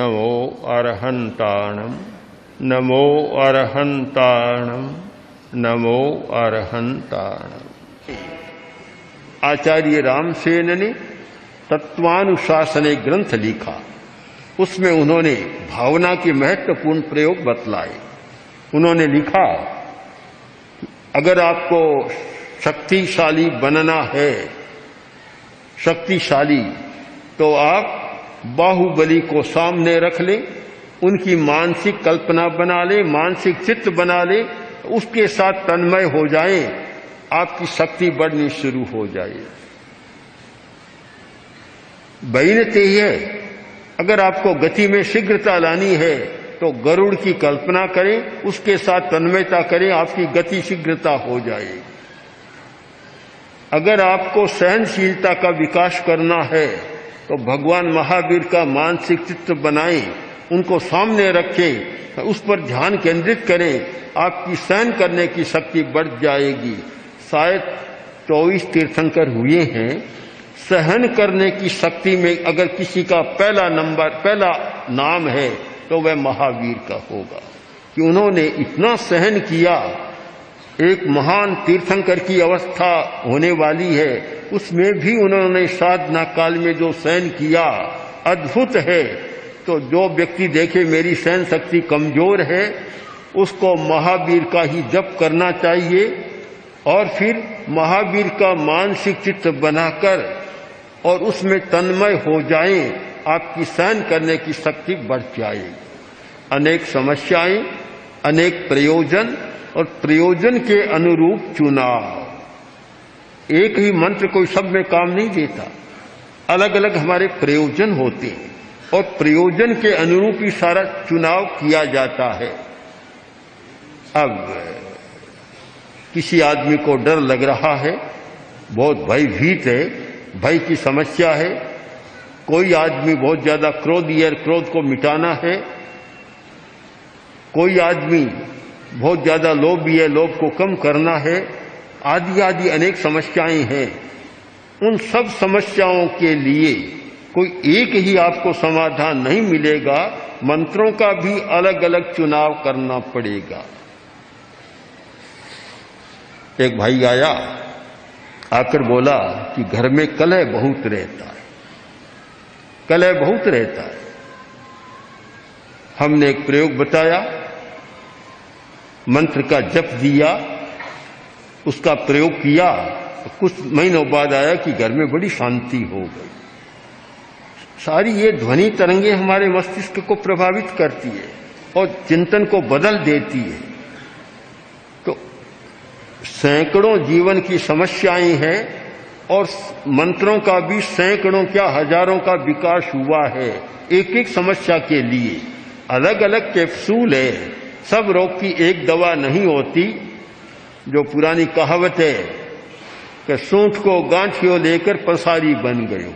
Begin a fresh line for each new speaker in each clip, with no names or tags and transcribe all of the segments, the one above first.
नमो अरहंताणम नमो अरहंताणम नमो अरहंताणम। आचार्य रामसेन ने तत्वानुशासन एक ग्रंथ लिखा। उसमें उन्होंने भावना के महत्वपूर्ण प्रयोग बतलाए। उन्होंने लिखा, अगर आपको शक्तिशाली बनना है, शक्तिशाली, तो आप बाहुबली को सामने रख ले, उनकी मानसिक कल्पना बना ले, मानसिक चित्र बना ले, उसके साथ तन्मय हो जाए, आपकी शक्ति बढ़नी शुरू हो जाए। बैनते है, अगर आपको गति में शीघ्रता लानी है तो गरुड़ की कल्पना करें, उसके साथ तन्मयता करें, आपकी गति शीघ्रता हो जाएगी। अगर आपको सहनशीलता का विकास करना है तो भगवान महावीर का मानसिक चित्र बनाएं, उनको सामने रखें, उस पर ध्यान केंद्रित करें, आपकी सहन करने की शक्ति बढ़ जाएगी। शायद 24 तीर्थंकर हुए हैं। सहन करने की शक्ति में अगर किसी का पहला नाम है तो वह महावीर का होगा, कि उन्होंने इतना सहन किया। एक महान तीर्थंकर की अवस्था होने वाली है, उसमें भी उन्होंने साधना काल में जो सहन किया अद्भुत है। तो जो व्यक्ति देखे मेरी सहन शक्ति कमजोर है, उसको महावीर का ही जप करना चाहिए और फिर महावीर का मानसिक चित्र बनाकर और उसमें तन्मय हो जाएं, आपकी सहन करने की शक्ति बढ़ जाएगी। अनेक समस्याएं, अनेक प्रयोजन और प्रयोजन के अनुरूप चुनाव। एक ही मंत्र कोई सब में काम नहीं देता, अलग अलग हमारे प्रयोजन होते हैं और प्रयोजन के अनुरूप ही सारा चुनाव किया जाता है। अब किसी आदमी को डर लग रहा है, बहुत भयभीत है, भय की समस्या है। कोई आदमी बहुत ज्यादा क्रोधी है, क्रोध को मिटाना है। कोई आदमी बहुत ज्यादा लोभी है, लोभ को कम करना है। आदि आदि अनेक समस्याएं हैं। उन सब समस्याओं के लिए कोई एक ही आपको समाधान नहीं मिलेगा, मंत्रों का भी अलग अलग चुनाव करना पड़ेगा। एक भाई आया, आकर बोला कि घर में कलह बहुत रहता है, कलह बहुत रहता है। हमने एक प्रयोग बताया, मंत्र का जप दिया, उसका प्रयोग किया। कुछ महीनों बाद आया कि घर में बड़ी शांति हो गई। सारी ये ध्वनि तरंगे हमारे मस्तिष्क को प्रभावित करती है और चिंतन को बदल देती है। तो सैकड़ों जीवन की समस्याएं हैं और मंत्रों का भी सैकड़ों क्या हजारों का विकास हुआ है। एक एक समस्या के लिए अलग अलग कैप्सूल है। सब रोग की एक दवा नहीं होती। जो पुरानी कहावत है कि सूंठ को गांठियों लेकर पंसारी बन गयो।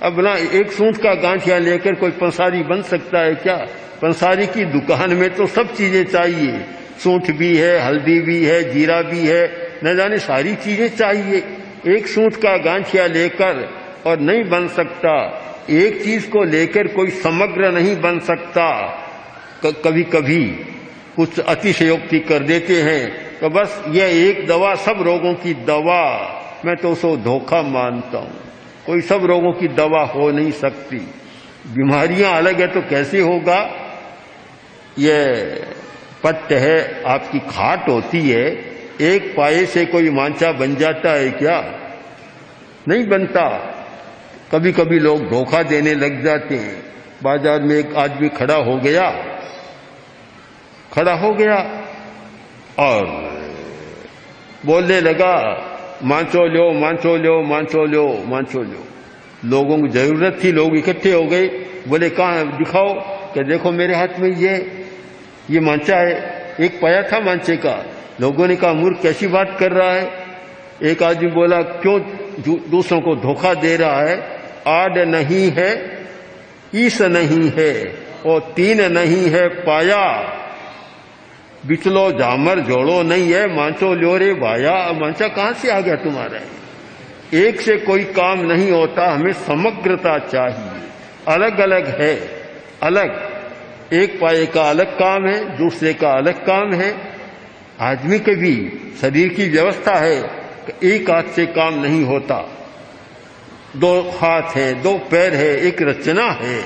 अब ना एक सूंठ का गांठिया लेकर कोई पंसारी बन सकता है क्या? पंसारी की दुकान में तो सब चीजें चाहिए, सूंठ भी है, हल्दी भी है, जीरा भी है, न जाने सारी चीजें चाहिए। एक सूंठ का गांठिया लेकर और नहीं बन सकता। एक चीज को लेकर कोई समग्र नहीं बन सकता। कभी कभी कुछ अतिशयोक्ति कर देते हैं तो बस यह एक दवा सब रोगों की दवा। मैं तो उसको धोखा मानता हूं। कोई सब रोगों की दवा हो नहीं सकती। बीमारियां अलग है तो कैसे होगा? यह पट्ट है, आपकी खाट होती है, एक पाए से कोई मांचा बन जाता है क्या? नहीं बनता। कभी कभी लोग धोखा देने लग जाते हैं। बाजार में एक आदमी खड़ा हो गया और बोलने लगा, मांचो लो, मांचो लो, मांचो लो, मांचो लो। लोगों को जरूरत थी, लोग इकट्ठे हो गए। बोले कहाँ दिखाओ? कि देखो मेरे हाथ में ये मांचा है, एक पाया था मांचे का। लोगों ने कहा मूर्ख कैसी बात कर रहा है? एक आदमी बोला क्यों दूसरों को धोखा दे रहा है? आड नहीं है, ईस नहीं है और तीन नहीं है पाया, बिचलो झामर जोड़ो नहीं है, मांचो ल्यो रे भाया। मांचा कहां से आ गया तुम्हारा? एक से कोई काम नहीं होता, हमें समग्रता चाहिए। अलग अलग है अलग, एक पाए का अलग काम है, दूसरे का अलग काम है। आदमी के भी शरीर की व्यवस्था है कि एक हाथ से काम नहीं होता, दो हाथ है, दो पैर है, एक रचना है।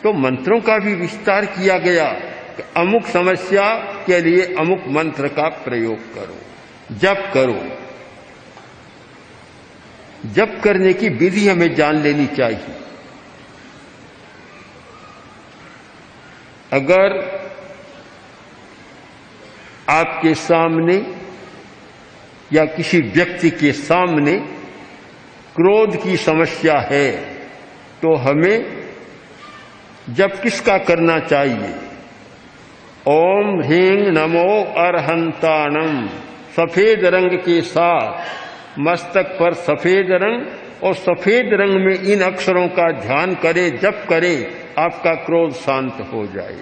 तो मंत्रों का भी विस्तार किया गया कि अमुक समस्या के लिए अमुक मंत्र का प्रयोग करो, जप करो। जप करने की विधि हमें जान लेनी चाहिए। अगर आपके सामने या किसी व्यक्ति के सामने क्रोध की समस्या है तो हमें जप किसका करना चाहिए? ओम ह्रीं नमो अरहंताणम, सफेद रंग के साथ मस्तक पर सफेद रंग, और सफेद रंग में इन अक्षरों का ध्यान करे, जप करे, आपका क्रोध शांत हो जाए।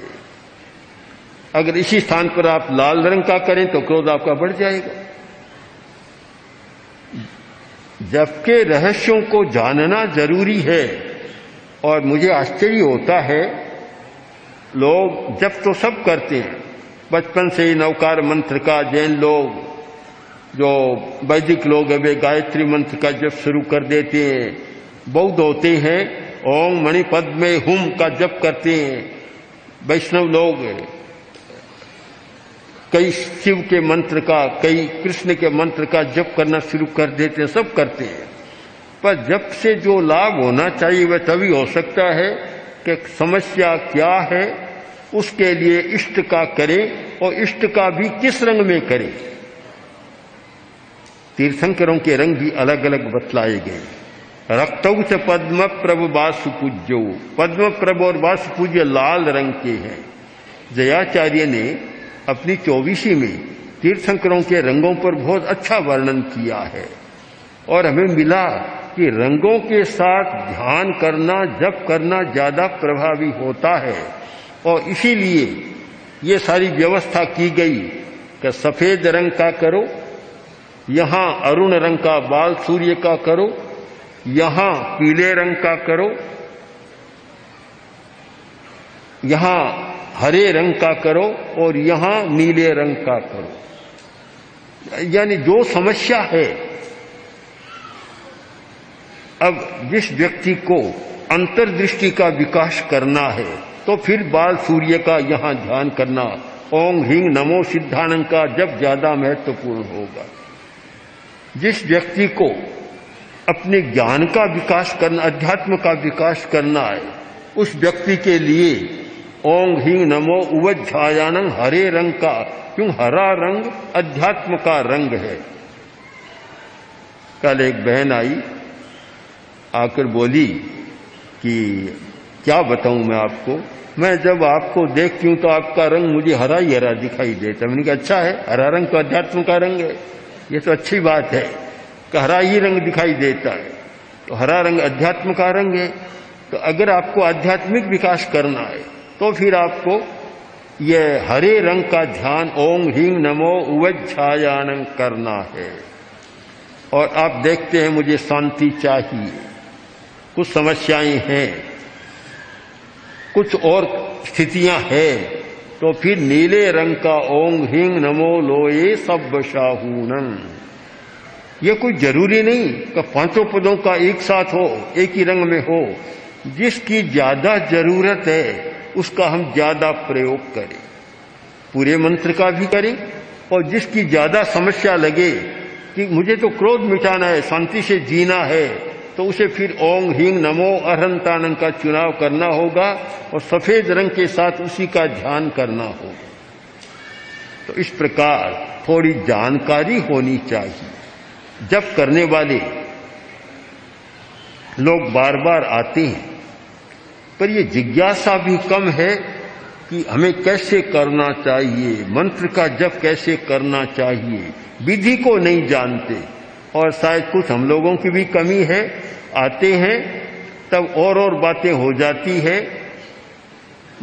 अगर इसी स्थान पर आप लाल रंग का करें तो क्रोध आपका बढ़ जाएगा। जप के रहस्यों को जानना जरूरी है। और मुझे आश्चर्य होता है, लोग जप तो सब करते हैं, बचपन से ही नवकार मंत्र का, जैन लोग जो वैदिक लोग है वे गायत्री मंत्र का जप शुरू कर देते हैं। बौद्ध होते हैं ओम मणि पद्मे हुम का जप करते हैं। वैष्णव लोग कई शिव के मंत्र का, कई कृष्ण के मंत्र का जप करना शुरू कर देते हैं, सब करते हैं। पर जप से जो लाभ होना चाहिए वह तभी हो सकता है कि समस्या क्या है उसके लिए इष्ट का करें, और इष्ट का भी किस रंग में करें। तीर्थंकरों के रंग भी अलग अलग बतलाए गए। रक्तौ च पद्म प्रभ वासु पूज्यो, पद्म प्रभ और वासु पूज्य लाल रंग के हैं। जयाचार्य ने अपनी 24वीं में तीर्थंकरों के रंगों पर बहुत अच्छा वर्णन किया है। और हमें मिला कि रंगों के साथ ध्यान करना, जप करना ज्यादा प्रभावी होता है। और इसीलिए ये सारी व्यवस्था की गई कि सफेद रंग का करो, यहां अरुण रंग का बाल सूर्य का करो, यहां पीले रंग का करो, यहां हरे रंग का करो, और यहां नीले रंग का करो। यानी जो समस्या है, अब जिस व्यक्ति को अंतर्दृष्टि का विकास करना है तो फिर बाल सूर्य का यहां ध्यान करना, ओम ह्रीं नमो सिद्धानंद का जप ज्यादा महत्वपूर्ण होगा। जिस व्यक्ति को अपने ज्ञान का विकास करना, अध्यात्म का विकास करना है, उस व्यक्ति के लिए ओम ह्रीं नमो उवज्झायानं हरे रंग का, क्यों हरा रंग अध्यात्म का रंग है। कल एक बहन आई, आकर बोली कि क्या बताऊं मैं आपको, मैं जब आपको देखती हूं तो आपका रंग मुझे हरा ही हरा दिखाई देता है। मैंने कहा अच्छा है, हरा रंग तो अध्यात्म का रंग है, ये तो अच्छी बात है कि हरा ही रंग दिखाई देता है। तो हरा रंग अध्यात्म का रंग है। तो अगर आपको आध्यात्मिक विकास करना है तो फिर आपको ये हरे रंग का ध्यान ओम ह्रीं नमो उवज्झायानं करना है। और आप देखते हैं मुझे शांति चाहिए, कुछ समस्याएं हैं, कुछ और स्थितियां हैं, तो फिर नीले रंग का ओम ह्रीं नमो लोये सब्बशाहूनं। ये कोई जरूरी नहीं कि पांचों पदों का एक साथ हो, एक ही रंग में हो। जिसकी ज्यादा जरूरत है उसका हम ज्यादा प्रयोग करें, पूरे मंत्र का भी करें। और जिसकी ज्यादा समस्या लगे कि मुझे तो क्रोध मिटाना है, शांति से जीना है, तो उसे फिर ओम ह्रीं नमो अरहंताणं का चुनाव करना होगा और सफेद रंग के साथ उसी का ध्यान करना होगा। तो इस प्रकार थोड़ी जानकारी होनी चाहिए। जप करने वाले लोग बार बार आते हैं, पर ये जिज्ञासा भी कम है कि हमें कैसे करना चाहिए, मंत्र का जप कैसे करना चाहिए, विधि को नहीं जानते। और शायद कुछ हम लोगों की भी कमी है, आते हैं तब और बातें हो जाती है।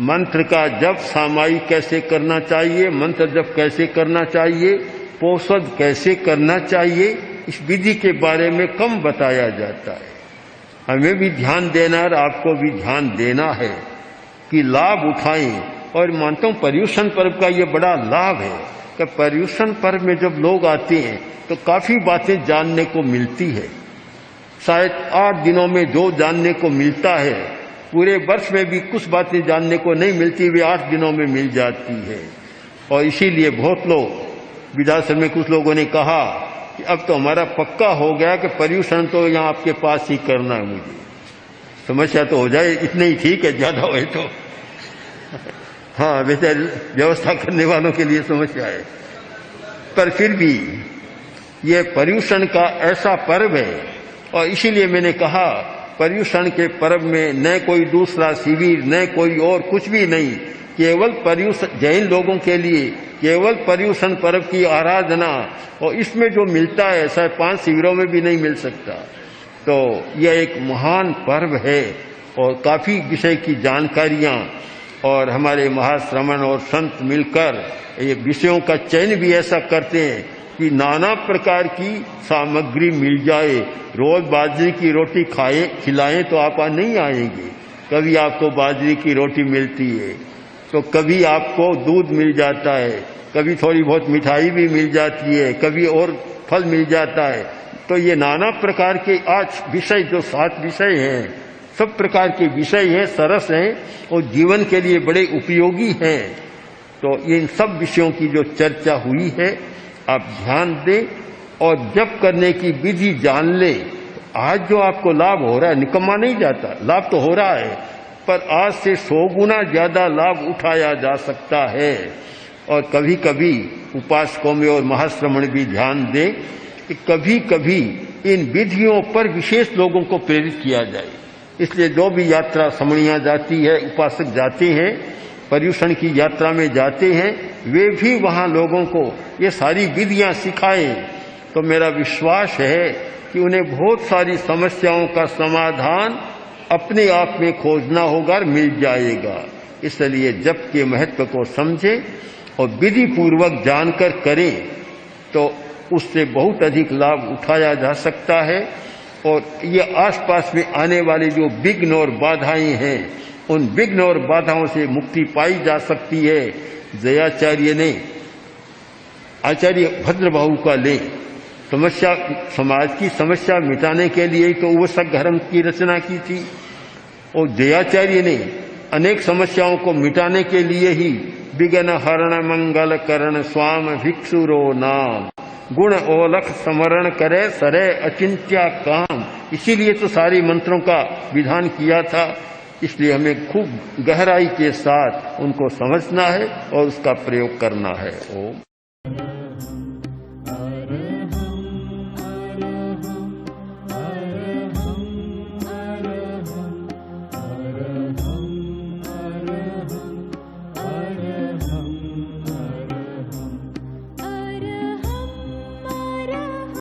मंत्र का जप सामायिक कैसे करना चाहिए, मंत्र जप कैसे करना चाहिए, पोषद कैसे करना चाहिए, इस विधि के बारे में कम बताया जाता है। हमें भी ध्यान देना है, आपको भी ध्यान देना है कि लाभ उठाएं। और मानता हूं पर्युषण पर्व का ये बड़ा लाभ है कि पर्युषण पर्व में जब लोग आते हैं तो काफी बातें जानने को मिलती है। शायद 8 दिनों में जो जानने को मिलता है, पूरे वर्ष में भी कुछ बातें जानने को नहीं मिलती, वे 8 दिनों में मिल जाती है। और इसीलिए बहुत लोग विधानसभा में कुछ लोगों ने कहा कि अब तो हमारा पक्का हो गया कि पर्युषण तो यहाँ आपके पास ही करना है। मुझे समस्या तो हो जाए इतने ही ठीक है, ज्यादा हो तो हाँ वैसे व्यवस्था करने वालों के लिए समस्या है, पर फिर भी ये पर्युषण का ऐसा पर्व है। और इसीलिए मैंने कहा पर्युषण के पर्व में न कोई दूसरा शिविर न कोई और कुछ भी नहीं, केवल पर्युषण जैन लोगों के लिए केवल पर्युषण पर्व की आराधना, और इसमें जो मिलता है शायद 5 शिविरों में भी नहीं मिल सकता। तो यह एक महान पर्व है और काफी विषय की जानकारियां, और हमारे महाश्रमण और संत मिलकर ये विषयों का चयन भी ऐसा करते हैं कि नाना प्रकार की सामग्री मिल जाए। रोज बाजरे की रोटी खिलाएं तो आप नहीं आएंगे। कभी आपको बाजरे की रोटी मिलती है तो कभी आपको दूध मिल जाता है, कभी थोड़ी बहुत मिठाई भी मिल जाती है, कभी और फल मिल जाता है। तो ये नाना प्रकार के आज विषय जो 7 विषय हैं, सब प्रकार के विषय हैं, सरस हैं और जीवन के लिए बड़े उपयोगी हैं। तो इन सब विषयों की जो चर्चा हुई है आप ध्यान दें और जप करने की विधि जान लें। आज जो आपको लाभ हो रहा है निकम्मा नहीं जाता, लाभ तो हो रहा है, पर आज से 100 गुना ज्यादा लाभ उठाया जा सकता है। और कभी कभी उपासकों में और महाश्रमण भी ध्यान दें कि कभी कभी इन विधियों पर विशेष लोगों को प्रेरित किया जाए। इसलिए जो भी यात्रा समणियां जाती है, उपासक जाते हैं, पर्युषण की यात्रा में जाते हैं, वे भी वहां लोगों को ये सारी विधियां सिखाएं। तो मेरा विश्वास है कि उन्हें बहुत सारी समस्याओं का समाधान अपने आप में खोजना होगा और मिल जाएगा। इसलिए जप के महत्व को समझें और विधि पूर्वक जानकर करें तो उससे बहुत अधिक लाभ उठाया जा सकता है। और ये आसपास में आने वाले जो विघ्न और बाधाएं हैं, उन विघ्न और बाधाओं से मुक्ति पाई जा सकती है। जयाचार्य ने आचार्य भद्रबाहु का ले समस्या, समाज की समस्या मिटाने के लिए तो उवसक धर्म की रचना की थी, और जयाचार्य ने अनेक समस्याओं को मिटाने के लिए ही विघ्न हरण मंगल करण स्वाम भिक्षुरो नाम गुण ओलख समरण करे सरे अचिंत्या काम। इसीलिए तो सारी मंत्रों का विधान किया था। इसलिए हमें खूब गहराई के साथ उनको समझना है और उसका प्रयोग करना है। ओम।